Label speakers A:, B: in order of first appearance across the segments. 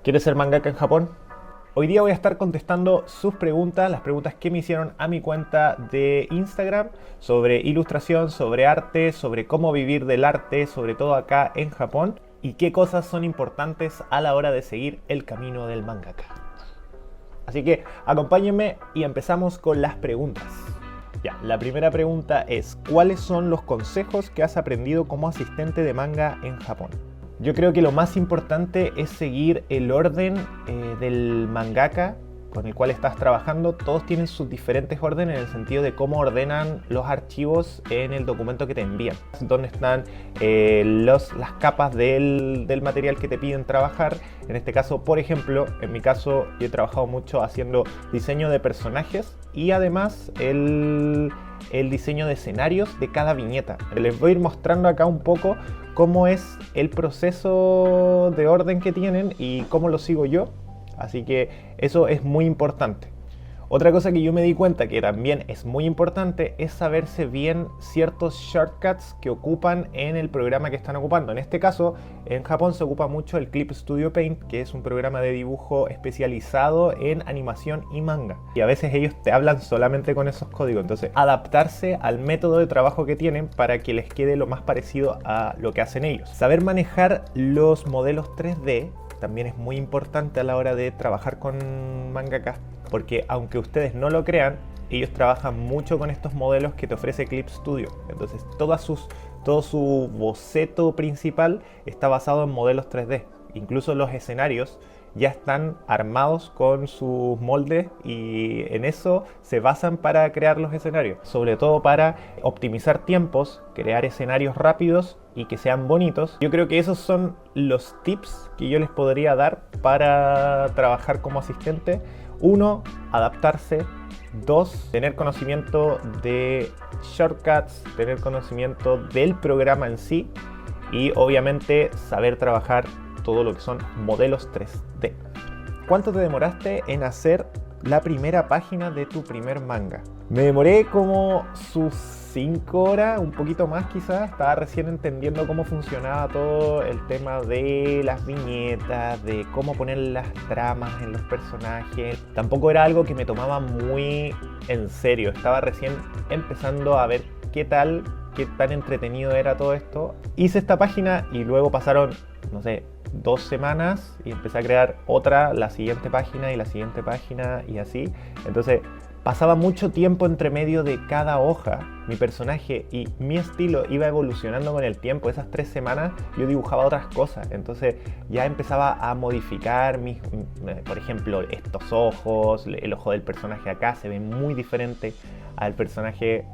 A: ¿Quieres ser mangaka en Japón? Hoy día voy a estar contestando sus preguntas, las preguntas que me hicieron a mi cuenta de Instagram sobre ilustración, sobre arte, sobre cómo vivir del arte, sobre todo acá en Japón, y qué cosas son importantes a la hora de seguir el camino del mangaka. Así que acompáñenme y empezamos con las preguntas. Ya, la primera pregunta es: ¿cuáles son los consejos que has aprendido como asistente de manga en Japón? Yo creo que lo más importante es seguir el orden del mangaka con el cual estás trabajando. Todos tienen sus diferentes órdenes en el sentido de cómo ordenan los archivos en el documento que te envían. Dónde están las capas del material que te piden trabajar. En este caso, por ejemplo, en mi caso, yo he trabajado mucho haciendo diseño de personajes y además el diseño de escenarios de cada viñeta. Les voy a ir mostrando acá un poco cómo es el proceso de orden que tienen y cómo lo sigo yo. Así que eso es muy importante. Otra cosa que yo me di cuenta que también es muy importante es saberse bien ciertos shortcuts que ocupan en el programa que están ocupando. En este caso, en Japón se ocupa mucho el Clip Studio Paint, que es un programa de dibujo especializado en animación y manga. Y a veces ellos te hablan solamente con esos códigos. Entonces, adaptarse al método de trabajo que tienen para que les quede lo más parecido a lo que hacen ellos. Saber manejar los modelos 3D también es muy importante a la hora de trabajar con mangakas, porque aunque ustedes no lo crean, ellos trabajan mucho con estos modelos que te ofrece Clip Studio. Entonces todo su boceto principal está basado en modelos 3D. Incluso los escenarios ya están armados con sus moldes y en eso se basan para crear los escenarios. Sobre todo para optimizar tiempos, crear escenarios rápidos y que sean bonitos. Yo creo que esos son los tips que yo les podría dar para trabajar como asistente. 1, adaptarse. 2, tener conocimiento de shortcuts, tener conocimiento del programa en sí y obviamente saber trabajar todo lo que son modelos 3D. ¿Cuánto te demoraste en hacer la primera página de tu primer manga? Me demoré como sus 5 horas, un poquito más quizás. Estaba recién entendiendo cómo funcionaba todo el tema de las viñetas, de cómo poner las tramas en los personajes. Tampoco era algo que me tomaba muy en serio. Estaba recién empezando a ver qué tan entretenido era todo esto. Hice esta página y luego pasaron, no sé, 2 semanas y empecé a crear otra, la siguiente página y la siguiente página y así. Entonces pasaba mucho tiempo entre medio de cada hoja. Mi personaje y mi estilo iba evolucionando con el tiempo. Esas 3 semanas yo dibujaba otras cosas. Entonces ya empezaba a modificar por ejemplo, estos ojos, el ojo del personaje acá se ve muy diferente al personaje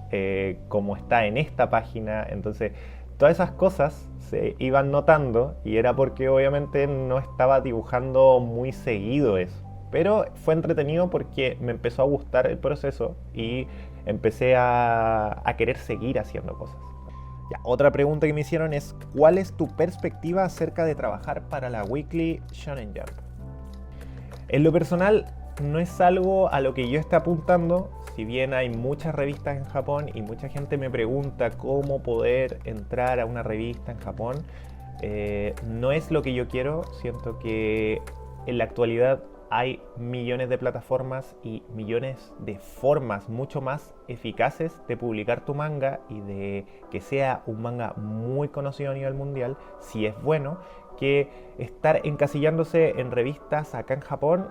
A: como está en esta página. Entonces todas esas cosas se iban notando y era porque obviamente no estaba dibujando muy seguido eso. Pero fue entretenido porque me empezó a gustar el proceso y empecé a querer seguir haciendo cosas. Ya, otra pregunta que me hicieron es: ¿cuál es tu perspectiva acerca de trabajar para la Weekly Shonen Jump? En lo personal, no es algo a lo que yo esté apuntando. Si bien hay muchas revistas en Japón y mucha gente me pregunta cómo poder entrar a una revista en Japón, no es lo que yo quiero. Siento que en la actualidad hay millones de plataformas y millones de formas mucho más eficaces de publicar tu manga y de que sea un manga muy conocido a nivel mundial, si es bueno, que estar encasillándose en revistas acá en Japón.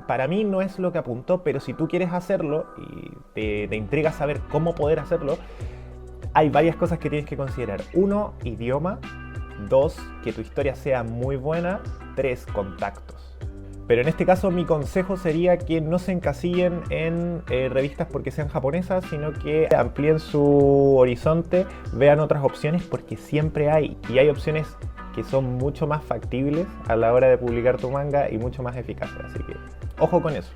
A: Para mí no es lo que apuntó, pero si tú quieres hacerlo y te intriga saber cómo poder hacerlo, hay varias cosas que tienes que considerar. 1, idioma. 2, que tu historia sea muy buena. 3, contactos. Pero en este caso mi consejo sería que no se encasillen en revistas porque sean japonesas, sino que amplíen su horizonte, vean otras opciones porque siempre hay. Y hay opciones que son mucho más factibles a la hora de publicar tu manga y mucho más eficaces. Así que ojo con eso.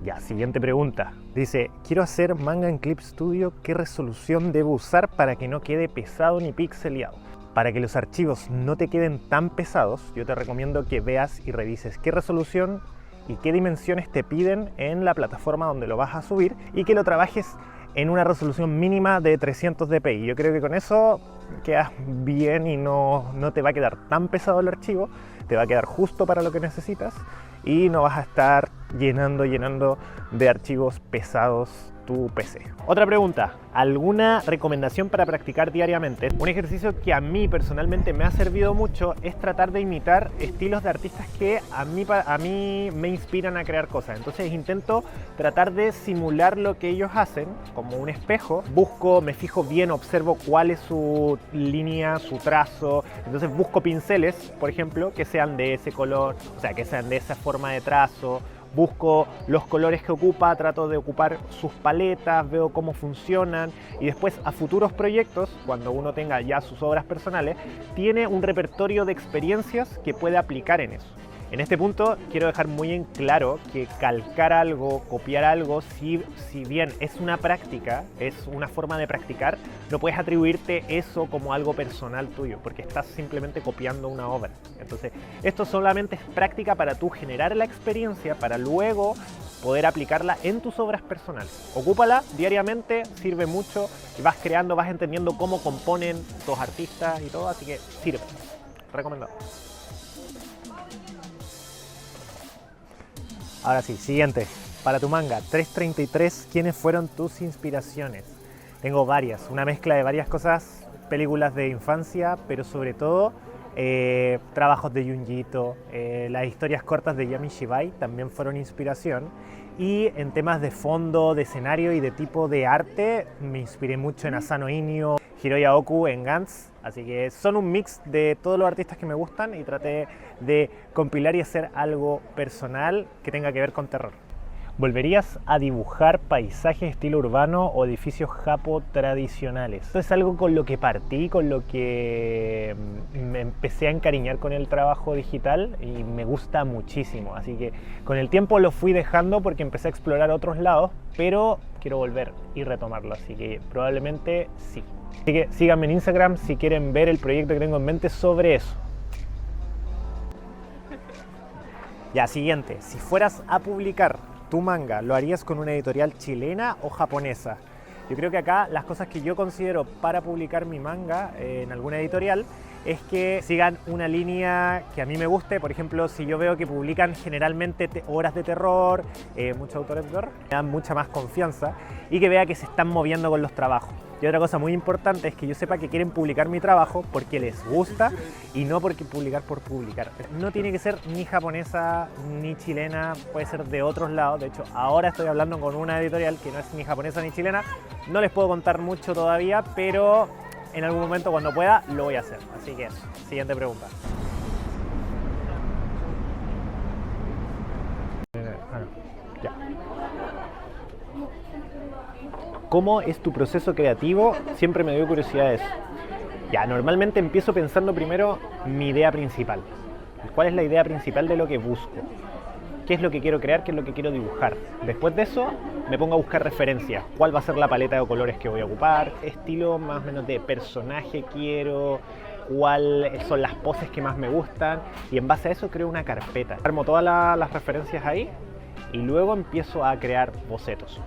A: Ya, siguiente pregunta. Dice: quiero hacer manga en Clip Studio, ¿qué resolución debo usar para que no quede pesado ni pixeleado? Para que los archivos no te queden tan pesados, yo te recomiendo que veas y revises qué resolución y qué dimensiones te piden en la plataforma donde lo vas a subir y que lo trabajes en una resolución mínima de 300 dpi. Yo creo que con eso quedas bien y no te va a quedar tan pesado el archivo, te va a quedar justo para lo que necesitas y no vas a estar llenando de archivos pesados tu PC. Otra pregunta, ¿alguna recomendación para practicar diariamente? Un ejercicio que a mí personalmente me ha servido mucho es tratar de imitar estilos de artistas que a mí me inspiran a crear cosas. Entonces intento tratar de simular lo que ellos hacen como un espejo. Me fijo bien, observo cuál es su línea, su trazo. Entonces busco pinceles, por ejemplo, que sean de ese color, o sea, que sean de esa forma de trazo. Busco los colores que ocupa, trato de ocupar sus paletas, veo cómo funcionan y después a futuros proyectos, cuando uno tenga ya sus obras personales, tiene un repertorio de experiencias que puede aplicar en eso. En este punto quiero dejar muy en claro que calcar algo, copiar algo, si bien es una práctica, es una forma de practicar, no puedes atribuirte eso como algo personal tuyo, porque estás simplemente copiando una obra. Entonces, esto solamente es práctica para tú generar la experiencia, para luego poder aplicarla en tus obras personales. Ocúpala diariamente, sirve mucho, y vas creando, vas entendiendo cómo componen los artistas y todo, así que sirve. Recomendado. Ahora sí, siguiente. Para tu manga, 333, ¿quiénes fueron tus inspiraciones? Tengo varias, una mezcla de varias cosas, películas de infancia, pero sobre todo trabajos de Junji Ito, las historias cortas de Yami Shibai también fueron inspiración. Y en temas de fondo, de escenario y de tipo de arte, me inspiré mucho en Asano Inio, Hiroya Oku, en Gantz. Así que son un mix de todos los artistas que me gustan y traté de compilar y hacer algo personal que tenga que ver con terror. ¿Volverías a dibujar paisajes estilo urbano o edificios japo tradicionales? Esto es algo con lo que partí, con lo que me empecé a encariñar con el trabajo digital y me gusta muchísimo. Así que con el tiempo lo fui dejando porque empecé a explorar otros lados, pero quiero volver y retomarlo, así que probablemente sí. Así que síganme en Instagram si quieren ver el proyecto que tengo en mente sobre eso. Ya, siguiente. Si fueras a publicar tu manga, ¿lo harías con una editorial chilena o japonesa? Yo creo que acá las cosas que yo considero para publicar mi manga en alguna editorial es que sigan una línea que a mí me guste. Por ejemplo, si yo veo que publican generalmente obras de terror, muchos autores de terror, me dan mucha más confianza y que vea que se están moviendo con los trabajos. Y otra cosa muy importante es que yo sepa que quieren publicar mi trabajo porque les gusta y no porque publicar por publicar. No tiene que ser ni japonesa ni chilena, puede ser de otros lados. De hecho, ahora estoy hablando con una editorial que no es ni japonesa ni chilena. No les puedo contar mucho todavía, pero en algún momento cuando pueda lo voy a hacer. Así que eso. Siguiente pregunta. Ya. ¿Cómo es tu proceso creativo? Siempre me dio curiosidad eso. Ya, normalmente empiezo pensando primero mi idea principal. ¿Cuál es la idea principal de lo que busco? ¿Qué es lo que quiero crear? ¿Qué es lo que quiero dibujar? Después de eso, me pongo a buscar referencias. ¿Cuál va a ser la paleta de colores que voy a ocupar? ¿Qué estilo más o menos de personaje quiero? ¿Cuáles son las poses que más me gustan? Y en base a eso creo una carpeta. Armo todas las referencias ahí. Y luego empiezo a crear bocetos,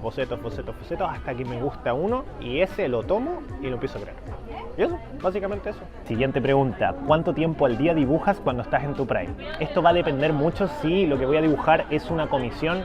A: hasta que me gusta uno y ese lo tomo y lo empiezo a crear. Y eso, básicamente eso. Siguiente pregunta, ¿cuánto tiempo al día dibujas cuando estás en tu prime? Esto va a depender mucho si lo que voy a dibujar es una comisión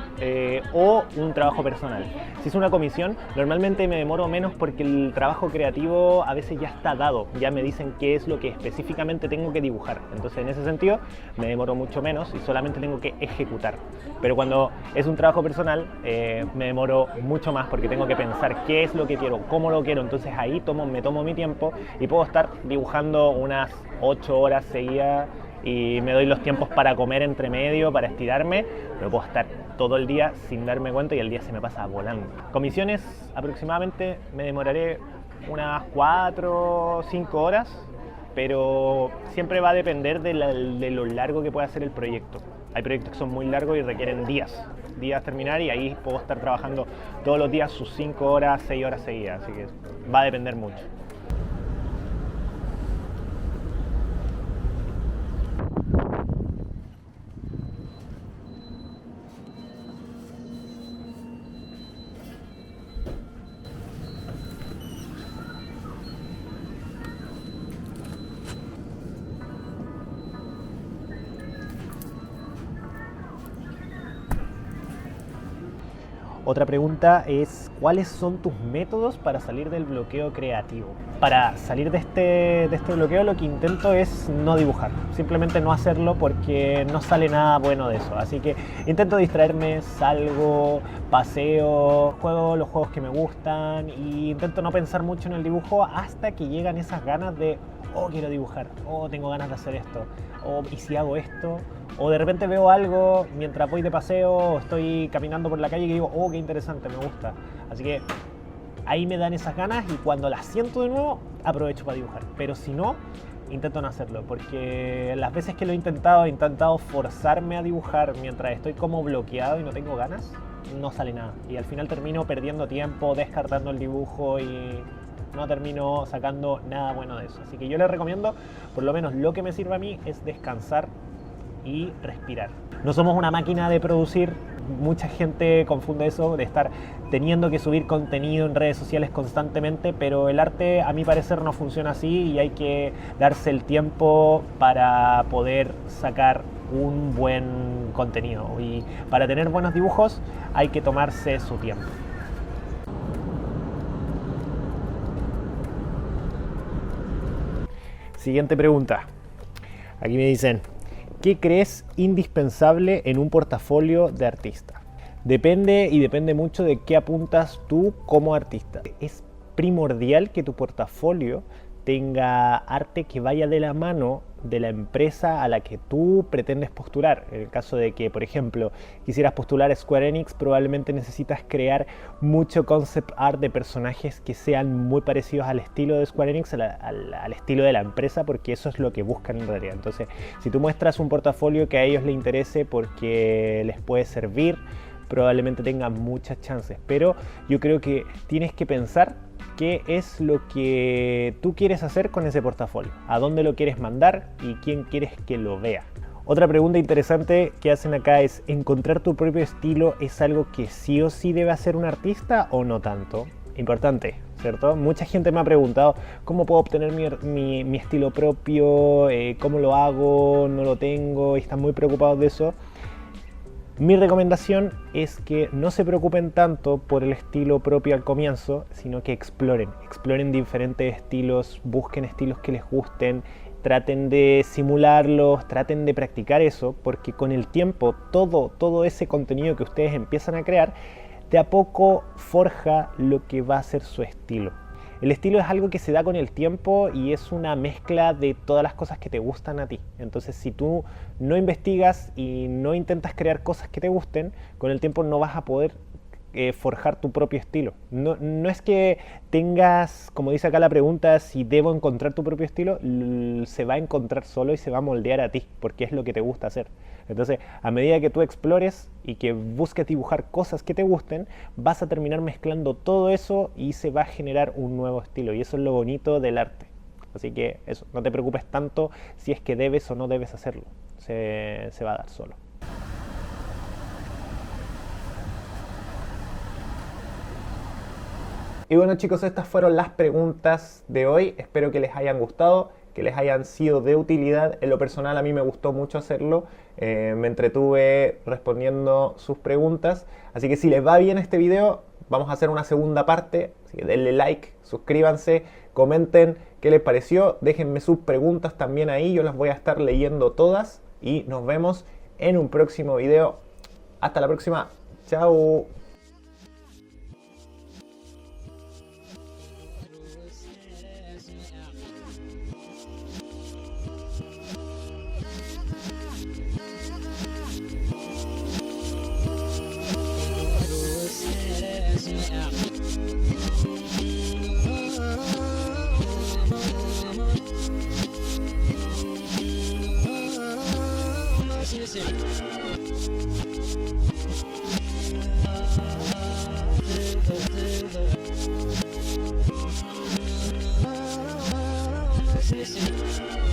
A: o un trabajo personal. Si es una comisión, normalmente me demoro menos porque el trabajo creativo a veces ya está dado, ya me dicen qué es lo que específicamente tengo que dibujar. Entonces en ese sentido me demoro mucho menos y solamente tengo que ejecutar. Pero cuando es un trabajo personal, me demoro mucho más porque tengo que pensar qué es lo que quiero, cómo lo quiero. Entonces ahí me tomo mi tiempo y puedo estar dibujando unas 8 horas seguidas y me doy los tiempos para comer entre medio, para estirarme, pero puedo estar todo el día sin darme cuenta y el día se me pasa volando. Comisiones, aproximadamente me demoraré unas 4 o 5 horas, pero siempre va a depender de lo largo que pueda ser el proyecto. Hay proyectos que son muy largos y requieren días terminar y ahí puedo estar trabajando todos los días sus 5 horas, 6 horas seguidas, así que va a depender mucho.
B: Otra pregunta es, ¿cuáles son tus métodos para salir del bloqueo creativo? Para salir de este bloqueo lo que intento es no dibujar, simplemente no hacerlo porque no sale nada bueno de eso. Así que intento distraerme, salgo, paseo, juego los juegos que me gustan y intento no pensar mucho en el dibujo hasta que llegan esas ganas de oh, quiero dibujar, oh, tengo ganas de hacer esto, oh, ¿y si hago esto? O de repente veo algo mientras voy de paseo o estoy caminando por la calle y digo, oh, qué interesante, me gusta. Así que ahí me dan esas ganas y cuando las siento de nuevo, aprovecho para dibujar. Pero si no, intento no hacerlo, porque las veces que lo he intentado forzarme a dibujar mientras estoy como bloqueado y no tengo ganas, no sale nada. Y al final termino perdiendo tiempo, descartando el dibujo y no termino sacando nada bueno de eso. Así que yo les recomiendo, por lo menos lo que me sirve a mí es descansar y respirar. No somos una máquina de producir. Mucha gente confunde eso de estar teniendo que subir contenido en redes sociales constantemente, pero el arte a mi parecer no funciona así y hay que darse el tiempo para poder sacar un buen contenido. Y para tener buenos dibujos hay que tomarse su tiempo. Siguiente pregunta. Aquí me dicen, ¿qué crees indispensable en un portafolio de artista? Depende mucho de qué apuntas tú como artista. Es primordial que tu portafolio tenga arte que vaya de la mano de la empresa a la que tú pretendes postular. En el caso de que, por ejemplo, quisieras postular a Square Enix, probablemente necesitas crear mucho concept art de personajes que sean muy parecidos al estilo de Square Enix, al estilo de la empresa, porque eso es lo que buscan en realidad. Entonces, si tú muestras un portafolio que a ellos les interese porque les puede servir, probablemente tengan muchas chances. Pero yo creo que tienes que pensar qué es lo que tú quieres hacer con ese portafolio, a dónde lo quieres mandar y quién quieres que lo vea. Otra pregunta interesante que hacen acá es, ¿encontrar tu propio estilo es algo que sí o sí debe hacer un artista o no tanto? Importante, ¿cierto? Mucha gente me ha preguntado cómo puedo obtener mi estilo propio, cómo lo hago, no lo tengo, y están muy preocupados de eso. Mi recomendación es que no se preocupen tanto por el estilo propio al comienzo, sino que exploren diferentes estilos, busquen estilos que les gusten, traten de simularlos, traten de practicar eso, porque con el tiempo todo ese contenido que ustedes empiezan a crear, de a poco forja lo que va a ser su estilo. El estilo es algo que se da con el tiempo y es una mezcla de todas las cosas que te gustan a ti. Entonces, si tú no investigas y no intentas crear cosas que te gusten, con el tiempo no vas a poder forjar tu propio estilo. No es que tengas, como dice acá la pregunta, si debo encontrar tu propio estilo, se va a encontrar solo y se va a moldear a ti, porque es lo que te gusta hacer. Entonces, a medida que tú explores y que busques dibujar cosas que te gusten, vas a terminar mezclando todo eso y se va a generar un nuevo estilo. Y eso es lo bonito del arte. Así que eso, no te preocupes tanto si es que debes o no debes hacerlo. Se va a dar solo.
A: Y bueno, chicos, estas fueron las preguntas de hoy. Espero que les hayan gustado, que les hayan sido de utilidad. En lo personal a mí me gustó mucho hacerlo. Me entretuve respondiendo sus preguntas. Así que si les va bien este video, vamos a hacer una segunda parte. Así que denle like, suscríbanse, comenten qué les pareció. Déjenme sus preguntas también ahí. Yo las voy a estar leyendo todas. Y nos vemos en un próximo video. Hasta la próxima. Chao.